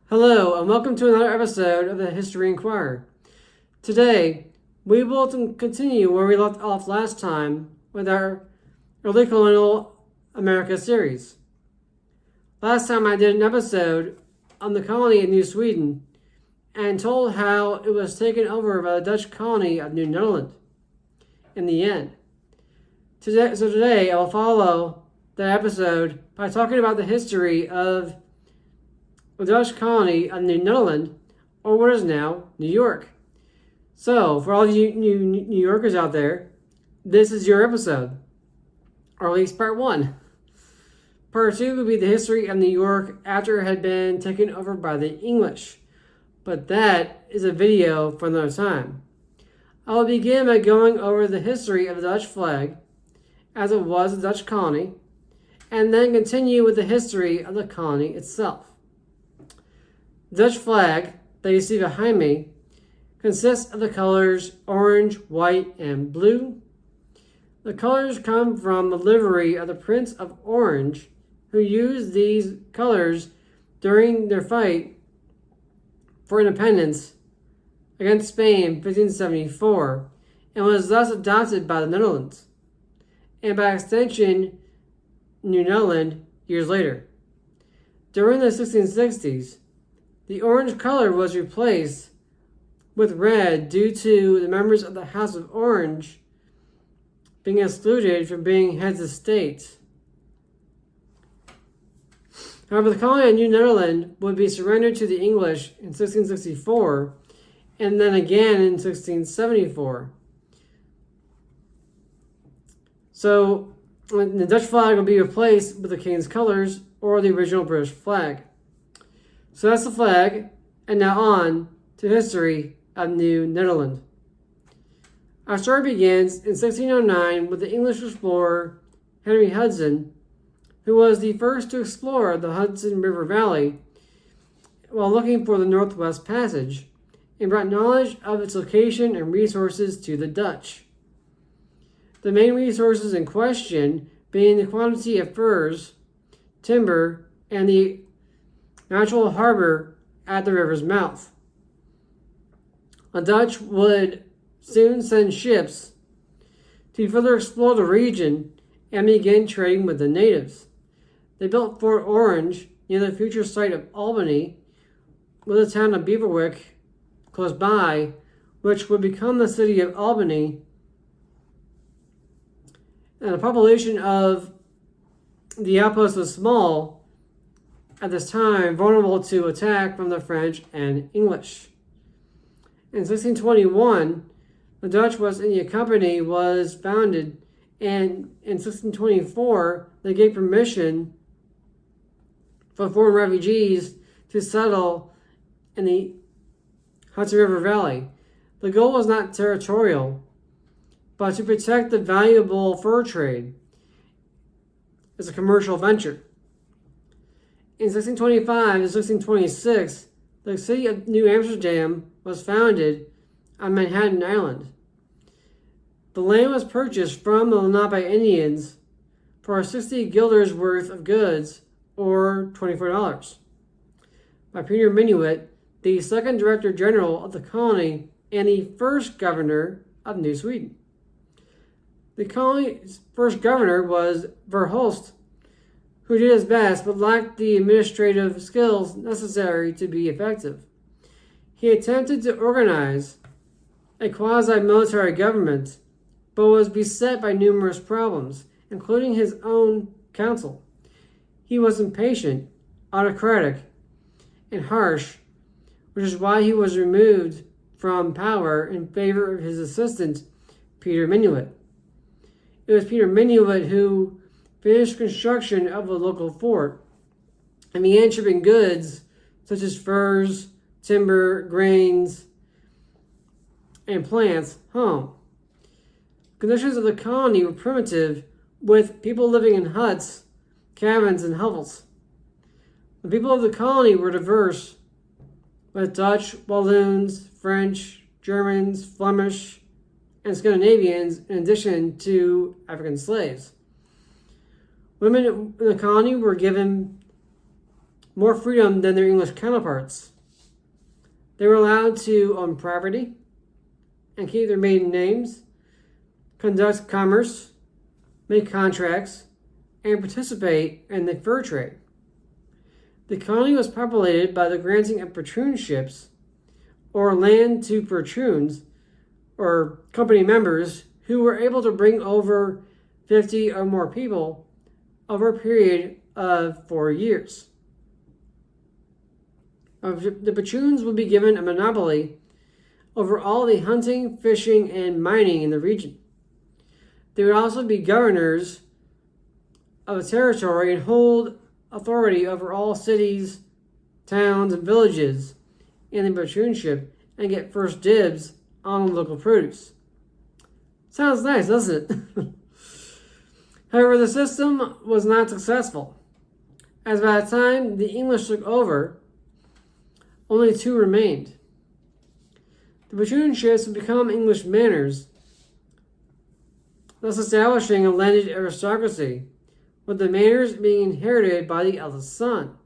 Hello, and welcome to another episode of the History Inquirer. Today, we will continue where we left off last time with our early colonial America series. Last time I did an episode on the colony of New Sweden and told how it was taken over by the Dutch colony of New Netherland in the end. Today I will follow that episode by talking about the history of the Dutch colony of New Netherland, or what is now New York. So, for all of you New Yorkers out there, this is your episode, or at least part one. Part two would be the history of New York after it had been taken over by the English, but that is a video for another time. I will begin by going over the history of the Dutch flag, as it was a Dutch colony, and then continue with the history of the colony itself. The Dutch flag that you see behind me consists of the colors orange, white, and blue. The colors come from the livery of the Prince of Orange, who used these colors during their fight for independence against Spain in 1574, and was thus adopted by the Netherlands, and by extension, New Netherland years later. During the 1660s, the orange color was replaced with red due to the members of the House of Orange being excluded from being heads of state. However, the colony of New Netherland would be surrendered to the English in 1664 and then again in 1674. So the Dutch flag will be replaced with the King's colors or the original British flag. So that's the flag, and now on to history of New Netherland. Our story begins in 1609 with the English explorer Henry Hudson, who was the first to explore the Hudson River Valley while looking for the Northwest Passage, and brought knowledge of its location and resources to the Dutch. The main resources in question being the quantity of furs, timber, and the natural harbor at the river's mouth. The Dutch would soon send ships to further explore the region and begin trading with the natives. They built Fort Orange near the future site of Albany, with the town of Beverwyck close by, which would become the city of Albany, and the population of the outpost was small at this time, vulnerable to attack from the French and English. In 1621, the Dutch West India Company was founded, and in 1624, they gave permission for foreign refugees to settle in the Hudson River Valley. The goal was not territorial, but to protect the valuable fur trade as a commercial venture. In 1625 to 1626, the city of New Amsterdam was founded on Manhattan Island. The land was purchased from the Lenape Indians for 60 guilders worth of goods, or $24, by Peter Minuit, the second Director General of the colony and the first governor of New Sweden. The colony's first governor was Verhulst, who did his best but lacked the administrative skills necessary to be effective. He attempted to organize a quasi-military government, but was beset by numerous problems, including his own council. He was impatient, autocratic, and harsh, which is why he was removed from power in favor of his assistant, Peter Minuit. It was Peter Minuit who finished construction of a local fort and began shipping goods such as furs, timber, grains, and plants home. Conditions of the colony were primitive, with people living in huts, cabins, and hovels. The people of the colony were diverse, with Dutch, Walloons, French, Germans, Flemish, and Scandinavians, in addition to African slaves. Women in the colony were given more freedom than their English counterparts. They were allowed to own property and keep their maiden names, conduct commerce, make contracts, and participate in the fur trade. The colony was populated by the granting of patroonships, or land to patroons, or company members who were able to bring over 50 or more people over a period of 4 years. The patroons would be given a monopoly over all the hunting, fishing, and mining in the region. They would also be governors of a territory and hold authority over all cities, towns, and villages in the patroonship and get first dibs on local produce. Sounds nice, doesn't it? However, the system was not successful, as by the time the English took over, only 2 remained. The patroonships would become English manors, thus establishing a landed aristocracy, with the manors being inherited by the eldest son.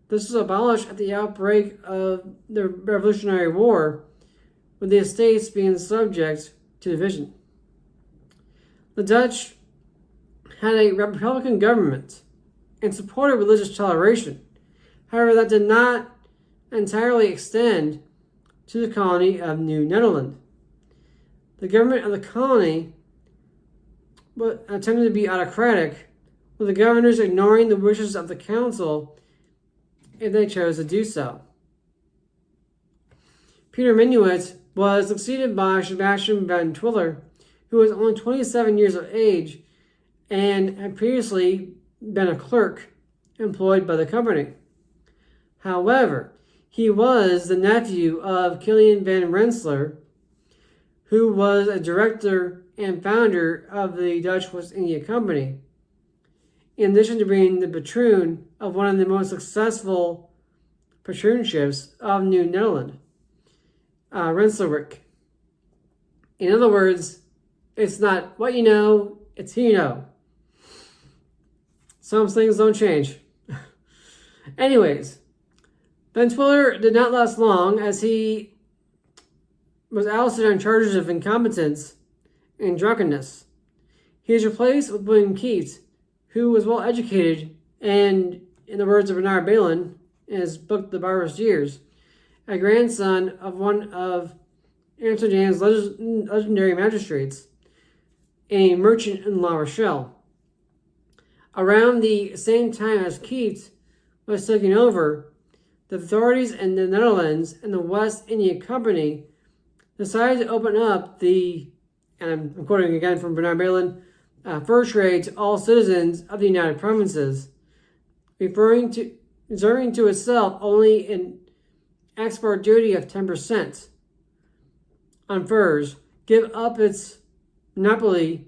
This was abolished at the outbreak of the Revolutionary War, with the estates being subject to division. The Dutch had a republican government and supported religious toleration. However, that did not entirely extend to the colony of New Netherland. The government of the colony tended to be autocratic, with the governors ignoring the wishes of the council if they chose to do so. Peter Minuit was succeeded by Sebastian van Twiller, who was only 27 years of age and had previously been a clerk employed by the company. However, he was the nephew of Kilian van Rensselaer, who was a director and founder of the Dutch West India Company, in addition to being the patroon of one of the most successful patroonships of New Netherland, Rensselaerwick. In other words, it's not what you know, it's who you know. Some things don't change. Anyways, Van Twiller did not last long, as he was ousted on charges of incompetence and drunkenness. He was replaced with William Keats, who was well educated and, in the words of Bernard Bailyn in his book The Barbarous Years, a grandson of one of Amsterdam's legendary magistrates, a merchant in La Rochelle. Around the same time as Keats was taking over, the authorities in the Netherlands and the West India Company decided to open up the, and I'm quoting again from Bernard Bailyn, fur trade to all citizens of the United Provinces, reserving to itself only an export duty of 10% on furs, give up its monopoly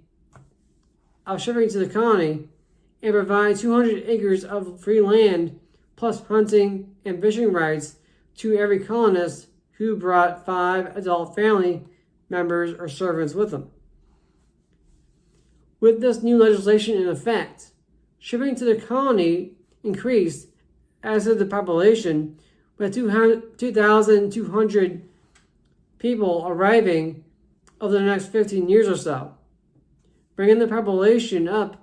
of shipping to the colony, and provide 200 acres of free land plus hunting and fishing rights to every colonist who brought 5 adult family members or servants with them. With this new legislation in effect, shipping to the colony increased, as did the population, with 2,200 people arriving over the next 15 years or so, bringing the population up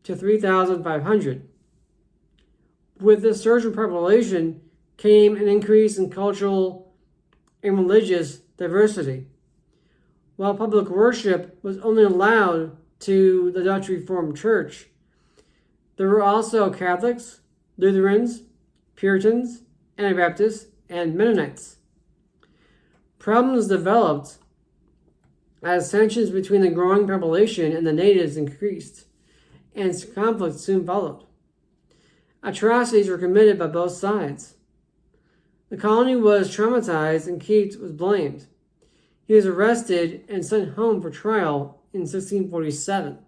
to 3,500. With this surge in population came an increase in cultural and religious diversity. While public worship was only allowed to the Dutch Reformed Church, there were also Catholics, Lutherans, Puritans, Anabaptists, and Mennonites. Problems developed as tensions between the growing population and the natives increased, and conflict soon followed. Atrocities were committed by both sides. The colony was traumatized and Keats was blamed. He was arrested and sent home for trial in 1647.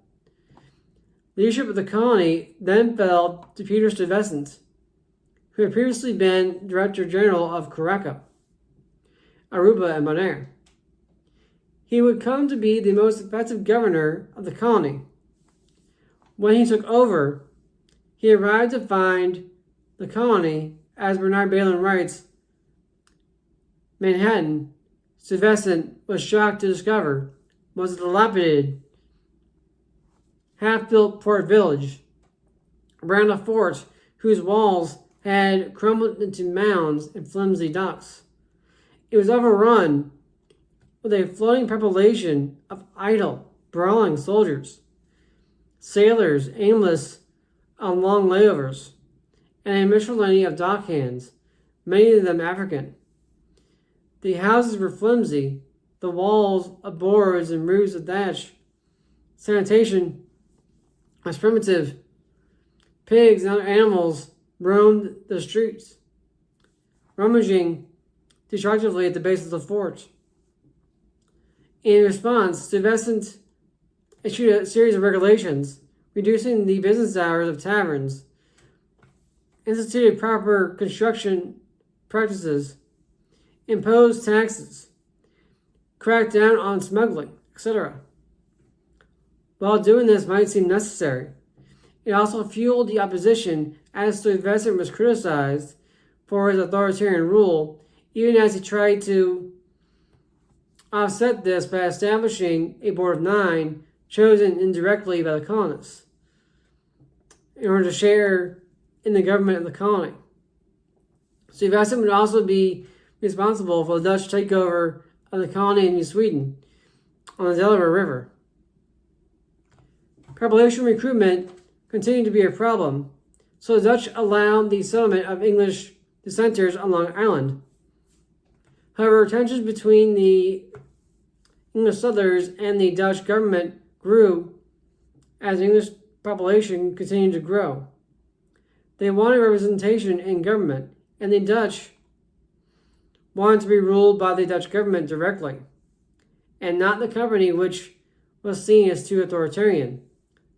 Leadership of the colony then fell to Peter Stuyvesant, who had previously been Director General of Curaçao, Aruba, and Bonaire. He would come to be the most effective governor of the colony. When he took over, he arrived to find the colony, as Bernard Bailyn writes, Manhattan, Stuyvesant was shocked to discover, was a dilapidated, half-built port village around a fort whose walls had crumbled into mounds and flimsy docks. It was overrun with a floating population of idle, brawling soldiers, sailors aimless on long layovers, and a miscellany of dockhands, many of them African. The houses were flimsy, the walls of boards and roofs of thatch. Sanitation was primitive. Pigs and other animals roamed the streets, rummaging destructively at the base of the fort. In response, Stuyvesant issued a series of regulations, reducing the business hours of taverns, instituted proper construction practices, imposed taxes, cracked down on smuggling, etc. While doing this might seem necessary, it also fueled the opposition, as Stuyvesant was criticized for his authoritarian rule, even as he tried to offset this by establishing a board of 9 chosen indirectly by the colonists in order to share in the government of the colony. Stuyvesant would also be responsible for the Dutch takeover of the colony in New Sweden on the Delaware River. Population recruitment continued to be a problem, so the Dutch allowed the settlement of English dissenters on Long Island. However, tensions between the English settlers and the Dutch government grew as the English population continued to grow. They wanted representation in government, and the Dutch wanted to be ruled by the Dutch government directly, and not the company, which was seen as too authoritarian.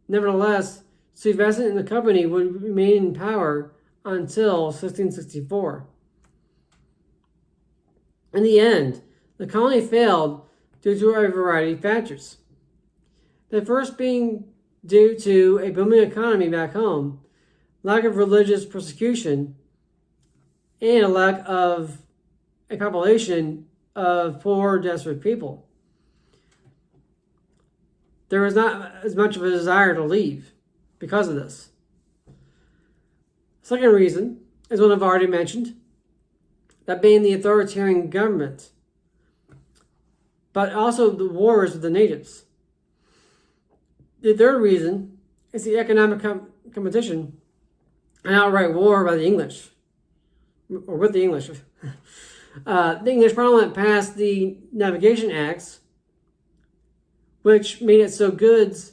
Nevertheless, Stuyvesant and the company would remain in power until 1664. In the end, the colony failed due to a variety of factors. The first being due to a booming economy back home, lack of religious persecution, and a lack of a population of poor, desperate people. There was not as much of a desire to leave because of this. Second reason is one I've already mentioned, that being the authoritarian government, but also the wars with the natives. The third reason is the economic competition, an outright war by the English, or with the English. The English Parliament passed the Navigation Acts, which made it so goods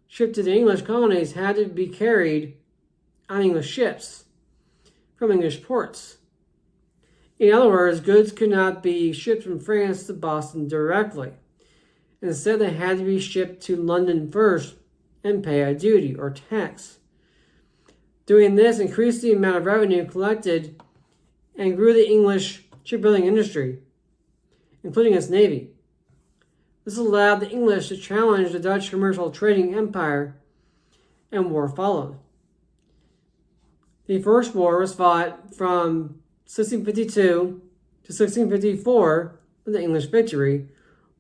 shipped to the English colonies had to be carried on English ships from English ports. In other words, goods could not be shipped from France to Boston directly. Instead, they had to be shipped to London first and pay a duty or tax. Doing this increased the amount of revenue collected and grew the English shipbuilding industry, including its navy. This allowed the English to challenge the Dutch commercial trading empire, and war followed. The first war was fought from 1652 to 1654 with the English victory,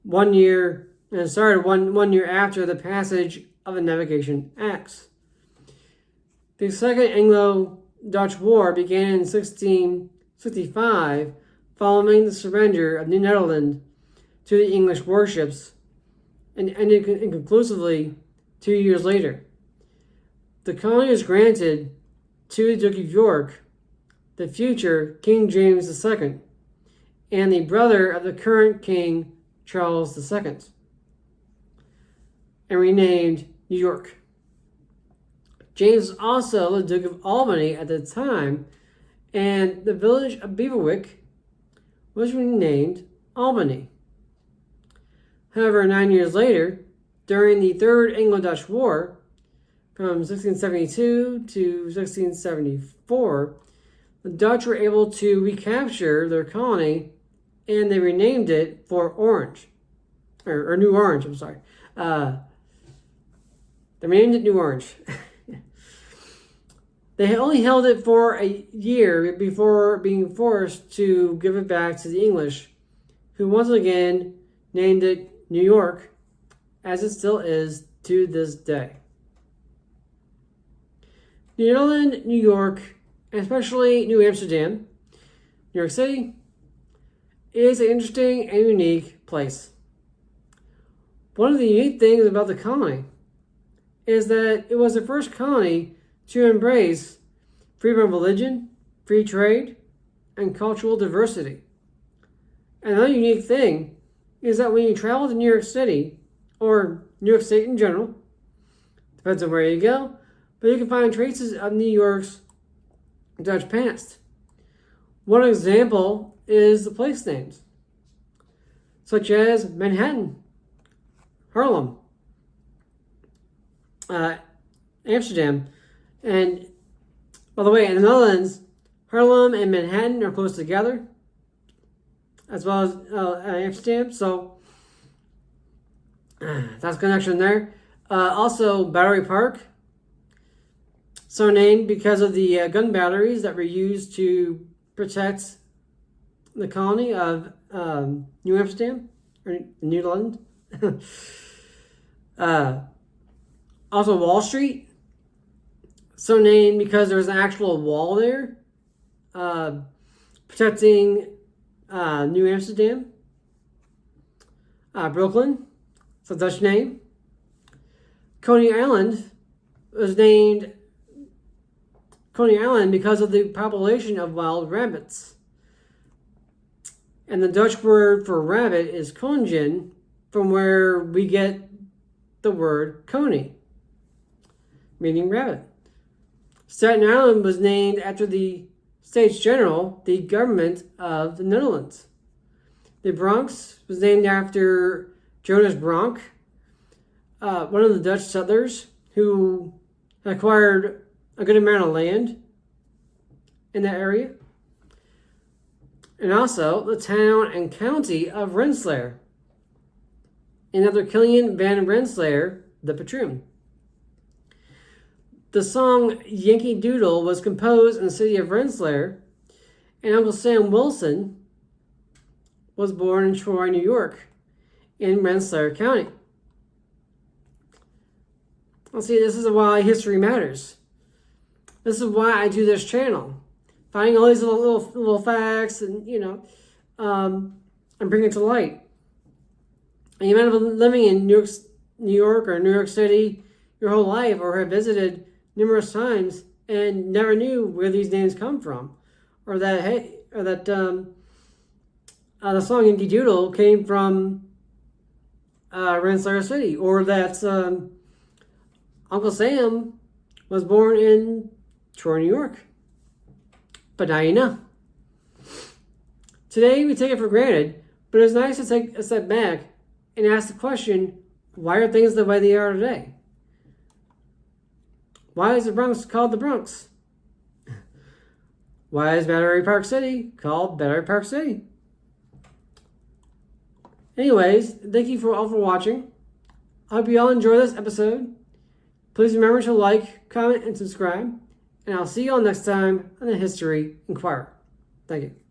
1 year, and it started one year after the passage of the Navigation Acts. The Second Anglo-Dutch War began in 1665 following the surrender of New Netherland to the English warships and ended inconclusively 2 years later. The colony was granted to the Duke of York, the future King James II, and the brother of the current King Charles II, and renamed New York. James was also the Duke of Albany at the time, and the village of Beverwyck was renamed Albany. However, 9 years later, during the Third Anglo-Dutch War, from 1672 to 1674, the Dutch were able to recapture their colony, and they renamed it for Orange, or New Orange, I'm sorry. They renamed it New Orange. They only held it for a year before being forced to give it back to the English, who once again named it New York, as it still is to this day. New Netherland, New York, and especially New Amsterdam, New York City, is an interesting and unique place. One of the unique things about the colony is that it was the first colony to embrace freedom of religion, free trade, and cultural diversity. And another unique thing is that when you travel to New York City, or New York State in general, depends on where you go, but you can find traces of New York's Dutch past. One example is the place names, such as Manhattan, Harlem, Amsterdam, and by the way, in the Netherlands, Harlem and Manhattan are close together, as well as Amsterdam, so that's a connection there. Also, Battery Park, so named because of the gun batteries that were used to protect the colony of New Amsterdam, or New Netherland. Also, Wall Street, so named because there was an actual wall there protecting New Amsterdam. Brooklyn, it's a Dutch name. Coney Island was named Coney Island because of the population of wild rabbits. And the Dutch word for rabbit is konijn, from where we get the word coney, meaning rabbit. Staten Island was named after the States General, the government of the Netherlands. The Bronx was named after Jonas Bronk, one of the Dutch settlers who acquired a good amount of land in that area. And also the town and county of Rensselaer, and after Kilian van Rensselaer, the patroon. The song Yankee Doodle was composed in the city of Rensselaer, and Uncle Sam Wilson was born in Troy, New York, in Rensselaer County. Well, see, this is why history matters. This is why I do this channel. Finding all these little facts and, and bring it to light. And you might have been living in New York or New York City your whole life, or have visited numerous times and never knew where these names come from, or that the song Yankee Doodle came from Rensselaer City, or that Uncle Sam was born in Troy, New York. But now you know. Today we take it for granted, but it's nice to take a step back and ask the question, why are things the way they are today? Why is the Bronx called the Bronx? Why is Battery Park City called Battery Park City? Anyways, thank you all for watching. I hope you all enjoy this episode. Please remember to like, comment, and subscribe. And I'll see you all next time on the History Inquirer. Thank you.